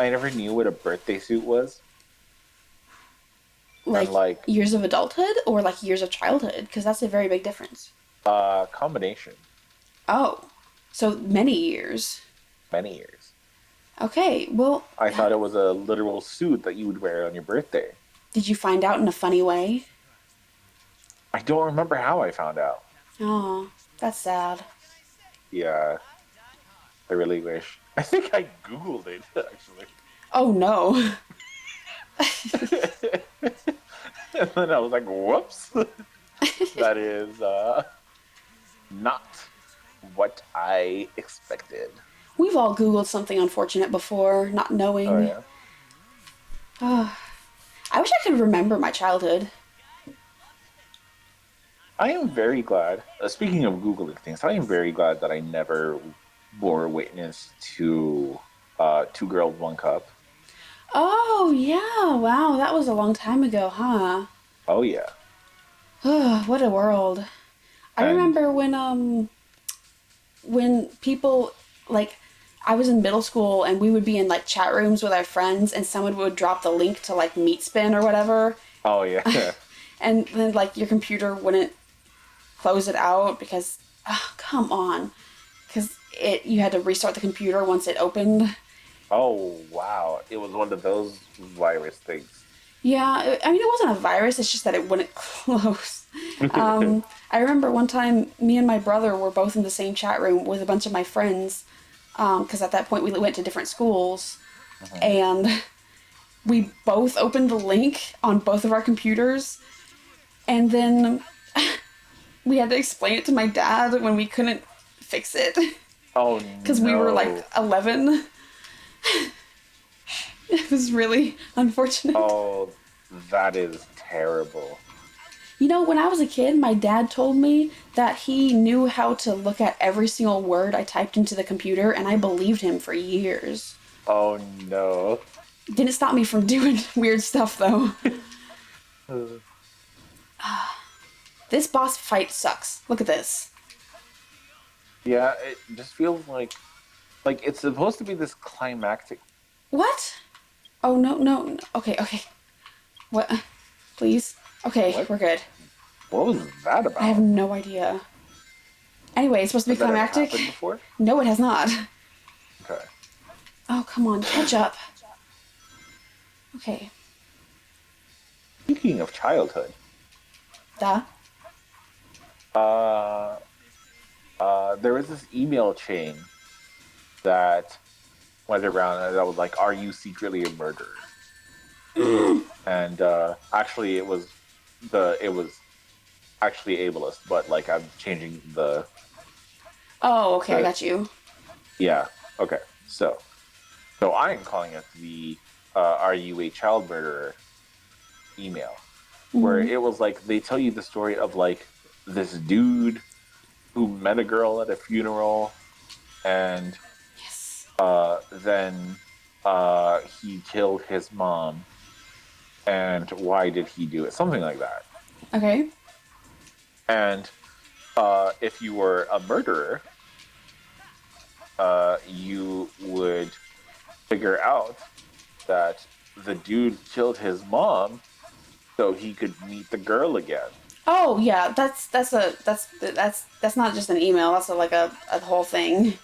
I never knew what a birthday suit was. And Like like years of adulthood or like years of childhood? Because that's a very big difference. combination, Oh, so many years. many years. Okay, well, I thought it was a literal suit that you would wear on your birthday. did you find out in a funny way? I don't remember how I found out. Oh, that's sad. Yeah, I really wish. I think I Googled it actually. Oh no. And then I was like, whoops. That is not what I expected. We've all Googled something unfortunate before, not Oh knowing. yeah. I wish I could remember my childhood. I am very glad. Speaking of Googling things, I am very glad that I never bore witness to Two Girls, One Cup. Oh, yeah, wow, that was a long time ago, huh? Oh yeah. What a world. I And remember when people like I was in middle school and we would be in like chat rooms with our friends and someone would drop the link to like Meat Spin or whatever oh yeah. and then like your computer wouldn't close it out because oh, come on because it you had to restart the computer once it opened. Oh wow. It was one of those virus things. Yeah, I mean, it wasn't a virus, it's just that it wouldn't close. I remember one time me and my brother were both in the same chat room with a bunch of my friends, because at that point we went to different schools, Mhm. and we both opened the link on both of our computers, and then we had to explain it to my dad when we couldn't fix it, Oh because we were like no. 11. It was really unfortunate. Oh, that is terrible. You know, when I was a kid, my dad told me that he knew how to look at every single word I typed into the computer, and I believed him for years. Oh no. Didn't stop me from doing weird stuff, though. This boss fight sucks. Look at this. Yeah, it just feels like it's supposed to be this climactic. What? Oh, no, no. No. Okay, okay. What? Please? Okay, What? we're good. What was that I have about? no idea. Anyway, it's supposed to be Has that ever climactic? happened before? No, it has not. Okay. Oh, come on, catch up. Okay. Speaking of childhood, Duh. uh, there was this email chain that went around and that was like, "Are you secretly a murderer?" And actually, it was actually ableist, but like I'm changing Oh, okay, I the got you. yeah. Okay, so I am calling it the "Are you a child murderer?" email, where Mm-hmm. it was like they tell you the story of like this dude who met a girl at a funeral and Yes. then he killed his mom. And why did he do it? Something like that. Okay. And if you were a murderer, you would figure out that the dude killed his mom so he could meet the girl again. Oh yeah, that's not just an email. That's a whole thing.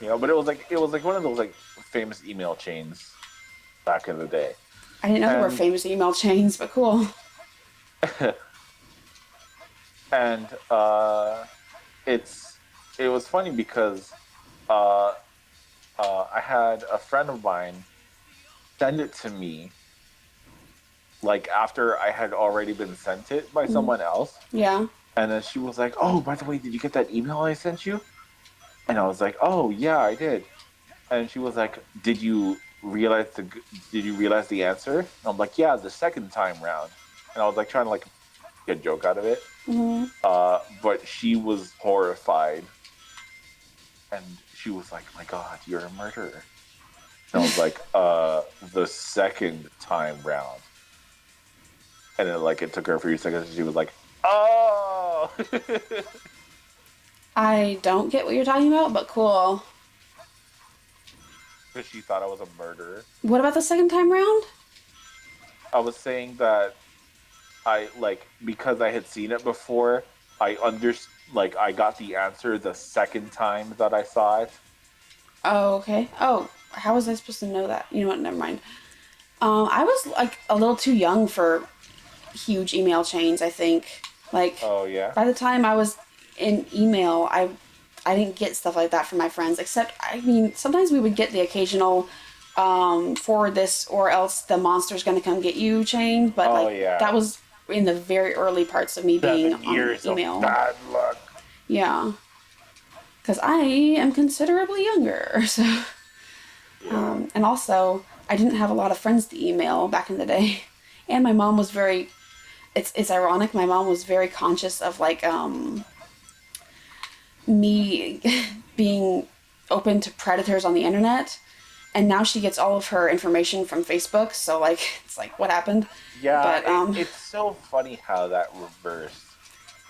You know, but it was like one of those like famous email chains back in the day. I didn't know there were And famous email chains, but cool. and it was funny because uh, I had a friend of mine send it to me like after I had already been sent it by Mm, someone else, yeah. and then she was like, "Oh, by the way, did you get that email I sent you?" And I was like, "Oh yeah, I did." And she was like, Did you realize the answer?" And I'm like, "Yeah, the second time round." And I was like trying to like get a joke out of it. Hmm. But she was horrified, and she was like, "My God, you're a murderer." And I was like, the second time round." And then like it took her a few seconds, and she was like, "Oh." I don't get what you're talking about, but cool. because she thought I was a murderer. What about the second time round? I was saying that I like because I had seen it before. I got the answer the second time that I saw it. Oh, okay. Oh, how was I supposed to know that? You know what? Never mind. I was like a little too young for huge email chains, I think. Like, Oh yeah. by the time I was in email, I didn't get stuff like that from my friends. Except, I mean, sometimes we would get the occasional forward this or else the monster's gonna come get you chain. But Oh like that yeah. was in the very early parts of me being 7 on years of email. bad luck. Yeah, because I am considerably younger. So, Yeah. and also I didn't have a lot of friends to email back in the day, and my mom was very. It's ironic. My mom was very conscious of like me being open to predators on the internet, and now she gets all of her information from Facebook. So like it's like what happened, Yeah, but it's so funny how that reversed,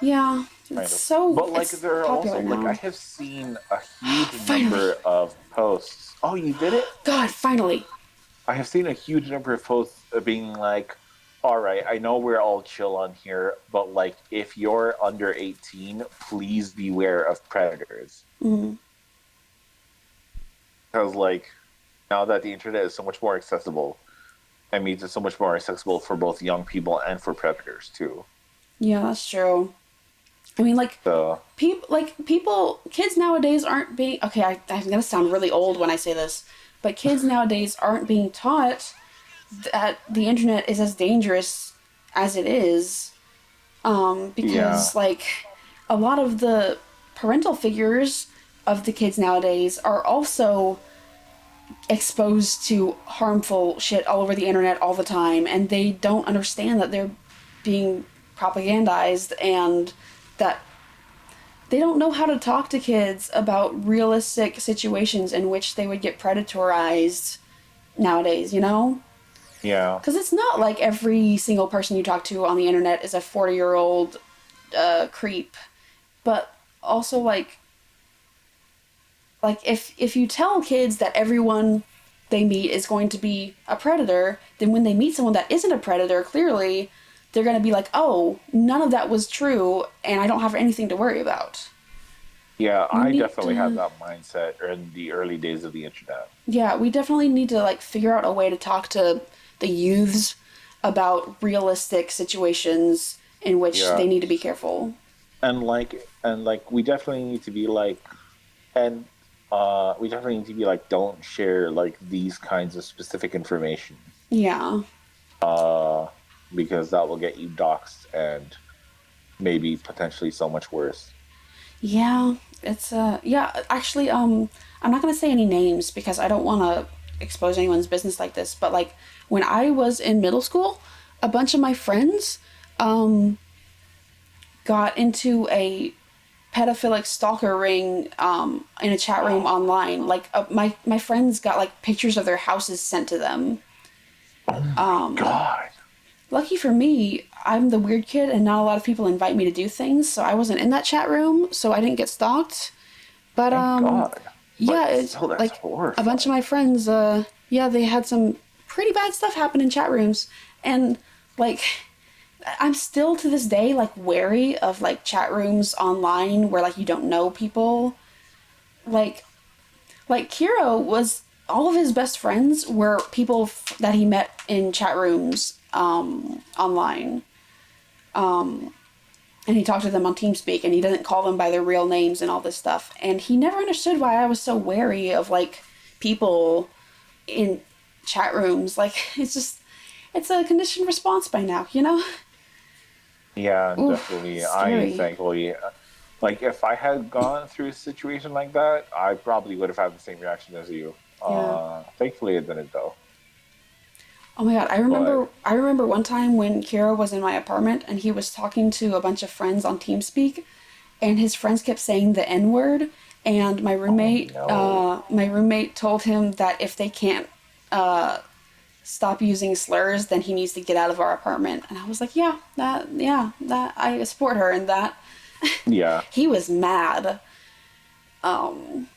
yeah, kind of. But like it's there are also popular like I now. have seen a huge Finally, number of posts. Oh, you did it? God, finally. I have seen a huge number of posts being like, all right, I know we're all chill on here, but like if you're under 18, please beware of predators. Mm, Because like now that the internet is so much more accessible, that means it's so much more accessible for both young people and for predators too. yeah, that's true. I mean, So kids nowadays aren't being okay. I'm gonna sound really old when I say this, but kids nowadays aren't being taught that the internet is as dangerous as it is, yeah, because like a lot of the parental figures of the kids nowadays are also exposed to harmful shit all over the internet all the time, and they don't understand that they're being propagandized, and that they don't know how to talk to kids about realistic situations in which they would get predatorized nowadays, you know? yeah, Because it's not like every single person you talk to on the internet is a 40-year-old creep. But also, if you tell kids that everyone they meet is going to be a predator, then when they meet someone that isn't a predator, clearly they're going to be like, oh, none of that was true, and I don't have anything to worry about. yeah. We I need definitely had to, that mindset in the early days of the internet. yeah, we definitely need to like figure out a way to talk to the youths about realistic situations in which Yeah, they need to be careful. and we definitely need to be like, and we definitely need to be like, don't share like these kinds of specific information, Yeah. uh, because that will get you doxxed and maybe potentially so much worse. Yeah, it's yeah, actually I'm not going to say any names because I don't want to expose anyone's business like this, but like when I was in middle school, a bunch of my friends um got into a pedophilic stalker ring in a chat room online. Like my friends got like pictures of their houses sent to them. Oh my God. Lucky for me, I'm the weird kid and not a lot of people invite me to do things, so I wasn't in that chat room, so I didn't get stalked. But Thank God. yeah, But it's still, that's like a bunch of horrifying. my friends yeah, they had some pretty bad stuff happen in chat rooms, and like I'm still to this day like wary of like chat rooms online where like you don't know people. Like Kiro was all of his best friends were people that he met in chat rooms online. And he talked to them on TeamSpeak, and he doesn't call them by their real names and all this stuff. And he never understood why I was so wary of like people in chat rooms. Like it's a conditioned response by now, you know? Yeah, Oof, definitely. I scary. thankfully, like, if I had gone through a situation like that, I probably would have had the same reaction as you. Yeah. Thankfully, it didn't though. Oh my god, But I remember one time when Kira was in my apartment and he was talking to a bunch of friends on TeamSpeak, and his friends kept saying the N-word, and oh no, my roommate told him that if they can't stop using slurs, then he needs to get out of our apartment. And I was like, yeah, that I support her in that. yeah, He was mad. Um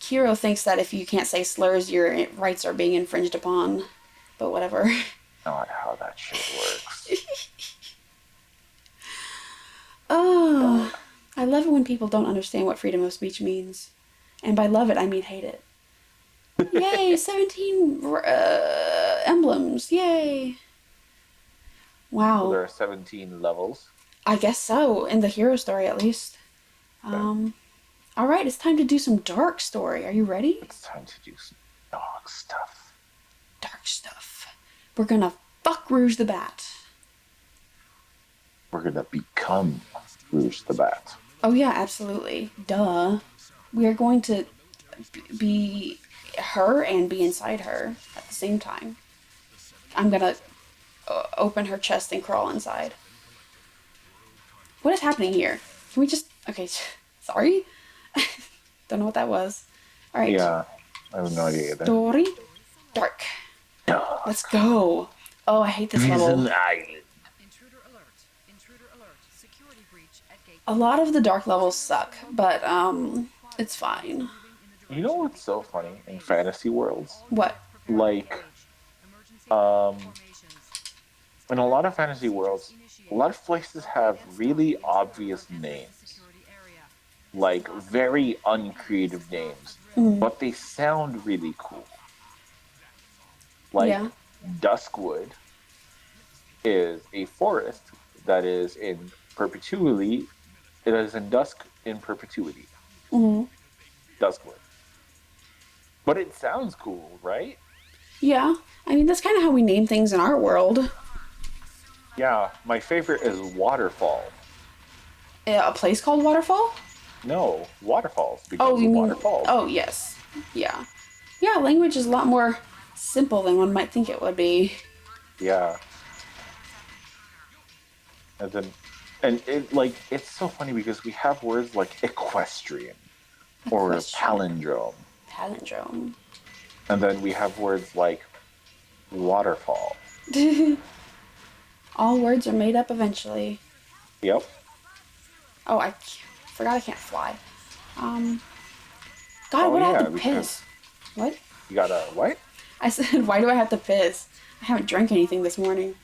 Kiro thinks that if you can't say slurs, your rights are being infringed upon. But whatever. Not how that shit works. Oh, I love it when people don't understand what freedom of speech means. And by love it, I mean hate it. Yay, 17 emblems. Yay. So Wow. there are 17 levels. I guess so, in the hero story at least. All right, it's time to do some dark story. Are you ready? It's time to do some dog stuff. Dark stuff. We're gonna fuck Rouge the Bat. We're gonna become Rouge the Bat. Oh yeah, absolutely. Duh. We are going to be her and be inside her at the same time. I'm gonna open her chest and crawl inside. What is happening here? Can we just... Okay, sorry? Don't know what that was. Alright. Yeah, I have no idea either. Story. Dark. Let's go. Oh, I hate this level. Island. Intruder alert. Intruder alert. Security breach at gate. A lot of the dark levels suck, but it's fine. You know what's so funny in fantasy worlds? What? Like, in a lot of fantasy worlds, a lot of places have really obvious names. Like, very uncreative names. But they sound really cool. Like, Yeah. Duskwood is a forest that is in perpetuity. It is in dusk in perpetuity. Duskwood. But it sounds cool, right? Yeah. I mean, that's kind of how we name things in our world. Yeah, my favorite is Waterfall. A place called Waterfall? No, Waterfalls. Because Oh, you of mean... Waterfalls. Oh, yes. Yeah. Yeah, language is a lot more simple than one might think it would be. Yeah. And it's so funny because we have words like equestrian or palindrome. Palindrome. And then we have words like waterfall. All words are made up eventually. Yep. Oh, I forgot I can't fly. God, what I have to piss? What? You got a what? I said, why do I have to piss? I haven't drank anything this morning.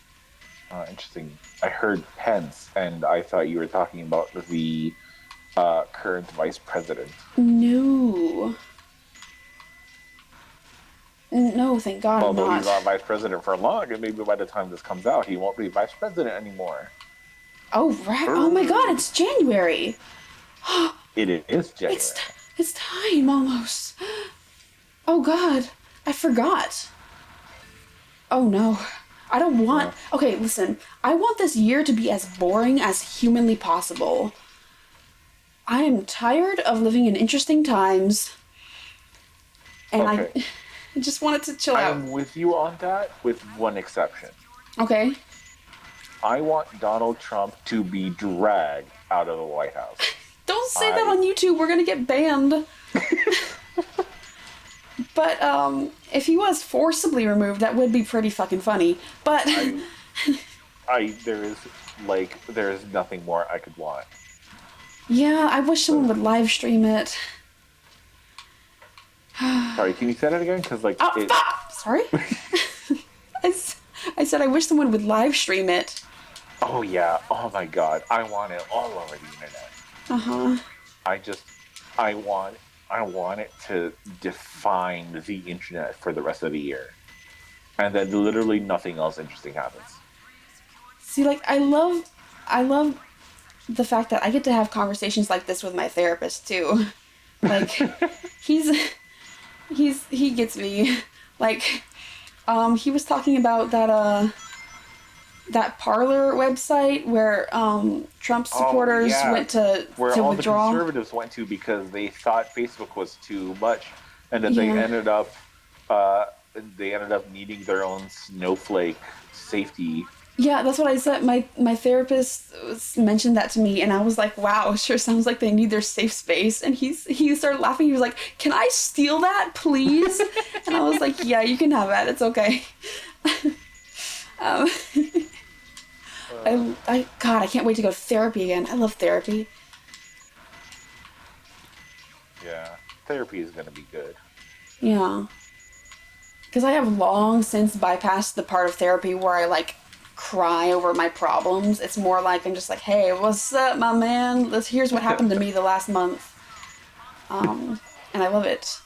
Oh, interesting. I heard Pence, and I thought you were talking about the current vice president. No. No, thank God I'm Although not. he's not vice president for long, and maybe by the time this comes out, he won't be vice president anymore. Oh, right. Oh my God, it's January. It is January. It's time almost. Oh God, I forgot. Oh no. I don't want... Okay, listen. I want this year to be as boring as humanly possible. I am tired of living in interesting times. And Okay. I just wanted to chill out. I'm with you on that, with one exception. Okay. I want Donald Trump to be dragged out of the White House. Don't say that on YouTube. We're gonna get banned. But if he was forcibly removed, that would be pretty fucking funny. But there is nothing more I could want. yeah, I wish someone would live stream it. Sorry, can you say that again? Because Sorry. I said I wish someone would live stream it. Oh yeah. Oh my God. I want it all over the internet. I want it to define the internet for the rest of the year. And then literally nothing else interesting happens. See, like, I love the fact that I get to have conversations like this with my therapist too. Like, he gets me. Like, he was talking about that Parler website where Trump supporters went to where all withdraw. the conservatives went to because they thought Facebook was too much, and then they ended up needing their own snowflake safety. Yeah, that's what I said. My therapist mentioned that to me, and I was like, "Wow, sure sounds like they need their safe space." And he started laughing. He was like, "Can I steal that, please?" And I was like, "Yeah, you can have that. It's okay." God, I can't wait to go to therapy again. I love therapy. Yeah. therapy is going to be good. Yeah. Because I have long since bypassed the part of therapy where I like cry over my problems. It's more like I'm just like, hey, what's up, my man? Here's what happened to me the last month. And I love it.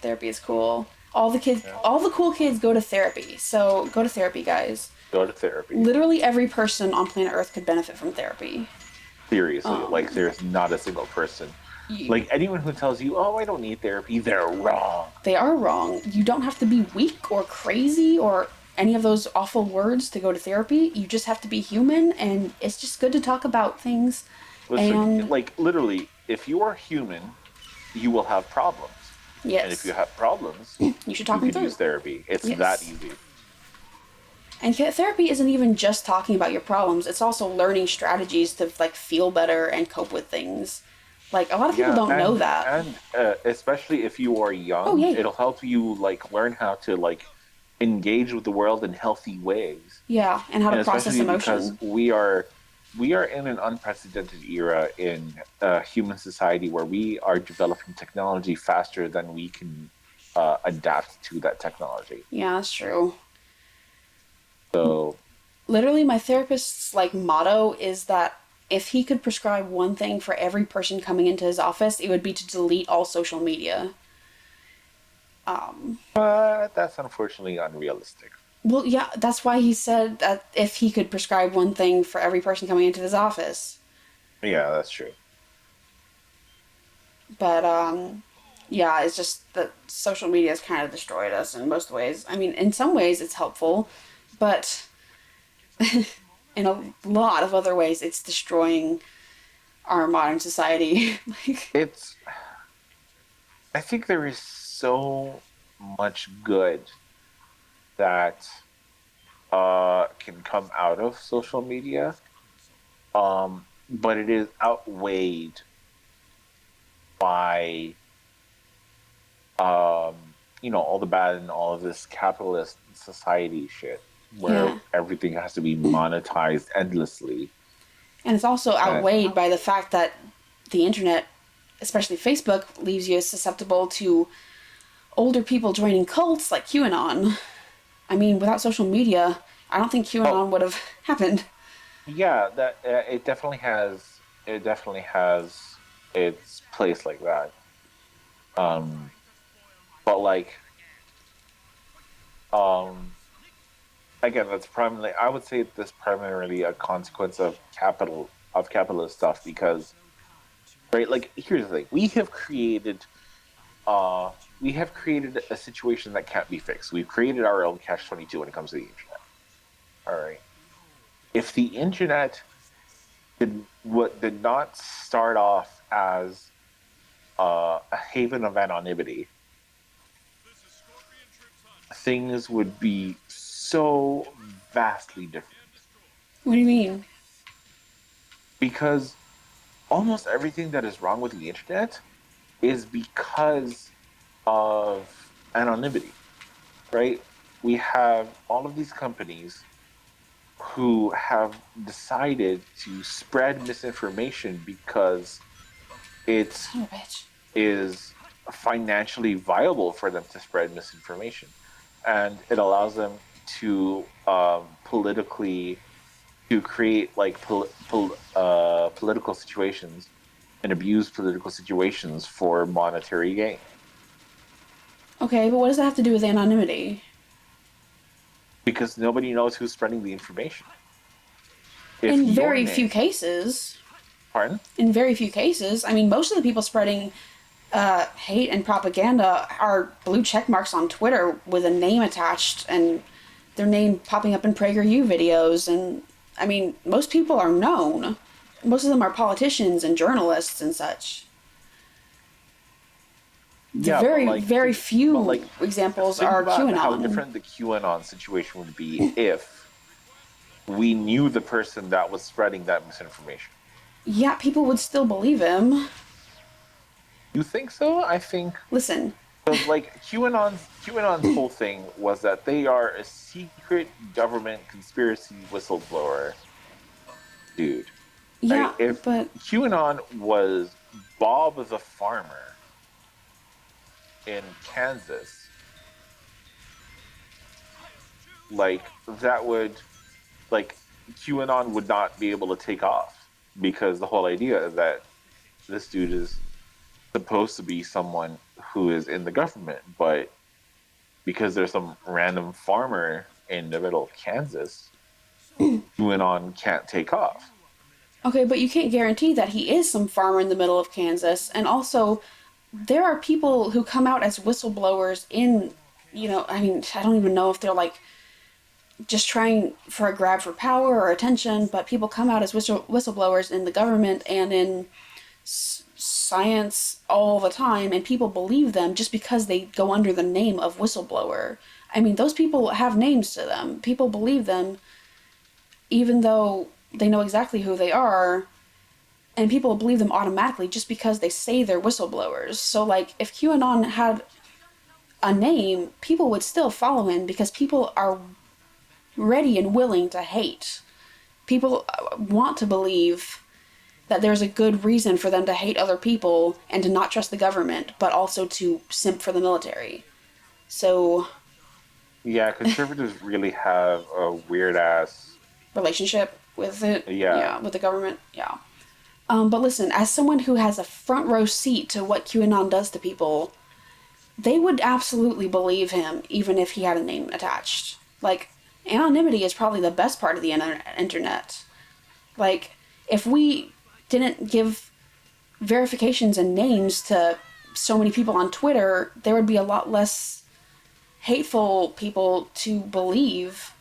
Therapy is cool. Yeah. All the cool kids go to therapy. So go to therapy, guys. Go to therapy. Literally every person on planet Earth could benefit from therapy. Seriously, like there's not a single person. Like anyone who tells you, "Oh, I don't need therapy," they're wrong. They are wrong. You don't have to be weak or crazy or any of those awful words to go to therapy. You just have to be human, and it's just good to talk about things. Listen, And like literally, if you are human, you will have problems. And if yes, you have problems, you should talk you them can through. use therapy. It's Yes. that easy. And therapy isn't even just talking about your problems. It's also learning strategies to like feel better and cope with things. Like a lot of people Yeah, don't know that. and especially if you are Oh, young, yay. it'll help you like learn how to like engage with the world in healthy ways. Yeah, and how to And process especially because emotion. we are in an unprecedented era in human society where we are developing technology faster than we can adapt to that technology. Yeah, that's true. So Literally, my therapist's like motto is that if he could prescribe one thing for every person coming into his office, it would be to delete all social media. but that's unfortunately unrealistic. Well, yeah, that's why he said that if he could prescribe one thing for every person coming into his office. Yeah, that's true. But yeah, it's just that social media has kind of destroyed us in most ways. I mean, in some ways it's helpful, but in a lot of other ways it's destroying our modern society. Like, It's I think there is so much good that can come out of social media, but it is outweighed by all the bad and all of this capitalist society shit where yeah. everything has to be monetized endlessly. And it's also And outweighed by the fact that the internet, especially Facebook, leaves you susceptible to older people joining cults like QAnon. I mean, without social media, I don't think oh QAnon would have happened. yeah, that it definitely has its place like that. Um, but like um, again, that's primarily I would say this primarily a consequence of capitalist stuff because right, like here's the thing: uh we have created a situation that can't be fixed. We've created our own catch-22 when it comes to the internet. All right. If the internet did not start off as a haven of anonymity, things would be so vastly different. What do you mean? Because almost everything that is wrong with the internet is because of anonymity, right? We have all of these companies who have decided to spread misinformation because it Son of a bitch. is financially viable for them to spread misinformation. And it allows them to politically to create like political situations and abuse political situations for monetary gain. Okay, but what does that have to do with anonymity? Because nobody knows who's spreading the information. If In your very few name, cases. pardon? In very few cases. I mean, most of the people spreading hate and propaganda are blue check marks on Twitter with a name attached and their name popping up in PragerU videos. And I mean, most people are known. Most of them are politicians and journalists and such. The Yeah, but very few examples think are about how QAnon. different the QAnon situation would be if we knew the person that was spreading that misinformation. Yeah, people would still believe him. You think so? I think Listen, because like QAnon's whole thing was that they are a secret government conspiracy whistleblower dude. yeah, Right? If but QAnon was Bob the farmer, in Kansas, like that would like QAnon would not be able to take off because the whole idea that this dude is supposed to be someone who is in the government, but because there's some random farmer in the middle of Kansas, QAnon can't take off. Okay, but you can't guarantee that he is some farmer in the middle of Kansas. And also, there are people who come out as whistleblowers in, I mean, I don't even know if they're like just trying for a grab for power or attention, but people come out as whistleblowers in the government and in science all the time, and people believe them just because they go under the name of whistleblower. I mean, those people have names to them. People believe them even though they know exactly who they are, and people believe them automatically just because they say they're whistleblowers. So, like, if QAnon had a name, people would still follow him because people are ready and willing to hate. People want to believe that there's a good reason for them to hate other people and to not trust the government, but also to simp for the military. So, Yeah, conservatives really have a weird ass. relationship with it, Yeah, yeah, with the government, yeah. But listen, as someone who has a front row seat to what QAnon does to people, they would absolutely believe him even if he had a name attached. Like, anonymity is probably the best part of the internet. Like, if we didn't give verifications and names to so many people on Twitter, there would be a lot less hateful people to believe.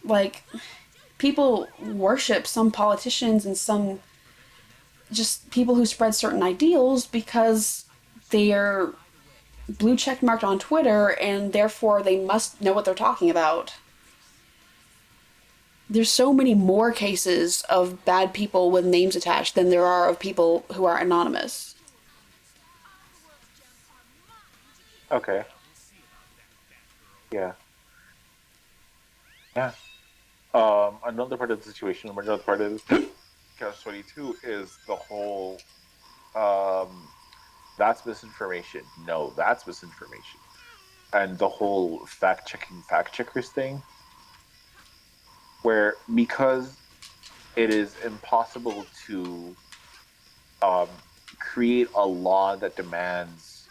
Like, people worship some politicians and some just people who spread certain ideals because they're blue check marked on Twitter and therefore they must know what they're talking about. There's so many more cases of bad people with names attached than there are of people who are anonymous. okay. Yeah. Yeah. Another part of the situation, another part of Catch 22 is the whole that's misinformation. No, that's misinformation. And the whole fact checkers thing, where because it is impossible to create a law that demands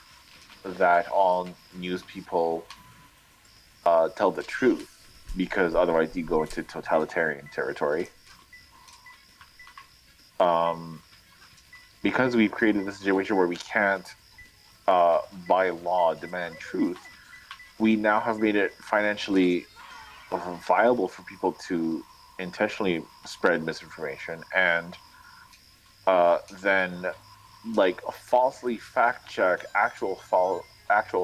that all news people tell the truth, because otherwise you go into totalitarian territory. Um, because we've created this situation where we can't, by law, demand truth, we now have made it financially viable for people to intentionally spread misinformation and then like falsely fact check actual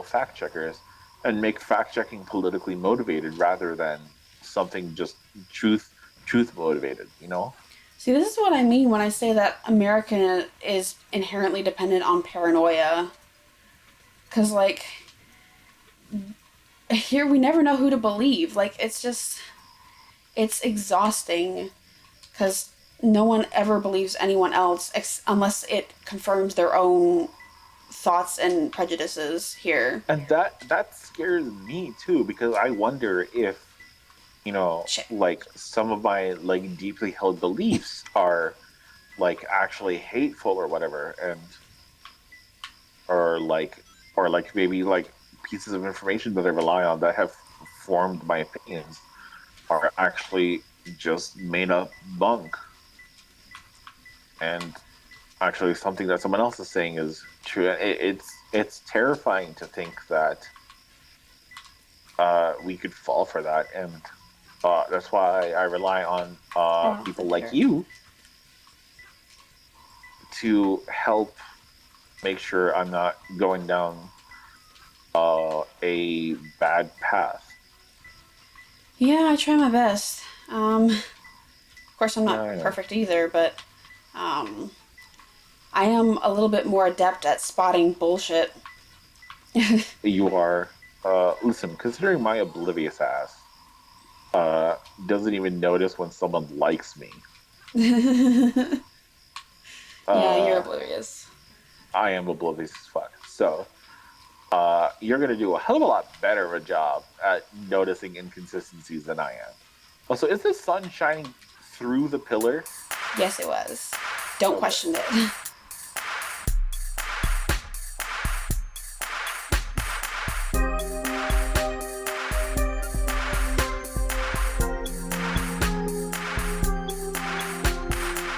fact checkers and make fact checking politically motivated rather than something just truth truth motivated, you know? See, this is what I mean when I say that America is inherently dependent on paranoia. Because, like, here we never know who to believe. Like, it's exhausting because no one ever believes anyone else unless it confirms their own thoughts and prejudices here. And that scares me too, because I wonder if, you know, Shit. like some of my like deeply held beliefs are like actually hateful or whatever, and or like or like maybe like pieces of information that I rely on that have formed my opinions are actually just made up bunk, and actually something that someone else is saying is true. It's terrifying to think that we could fall for that, and that's why I rely on Oh, people thank like you. you to help make sure I'm not going down a bad path. Yeah, I try my best. Of course, I'm Yeah, not I know. perfect either, but um, I am a little bit more adept at spotting bullshit. You are. Listen, considering my oblivious ass doesn't even notice when someone likes me. Yeah, you're Uh, oblivious. I am oblivious as fuck. So, you're going to do a hell of a lot better of a job at noticing inconsistencies than I am. Also, is the sun shining through the pillar? Yes, it was. Don't Okay. question it.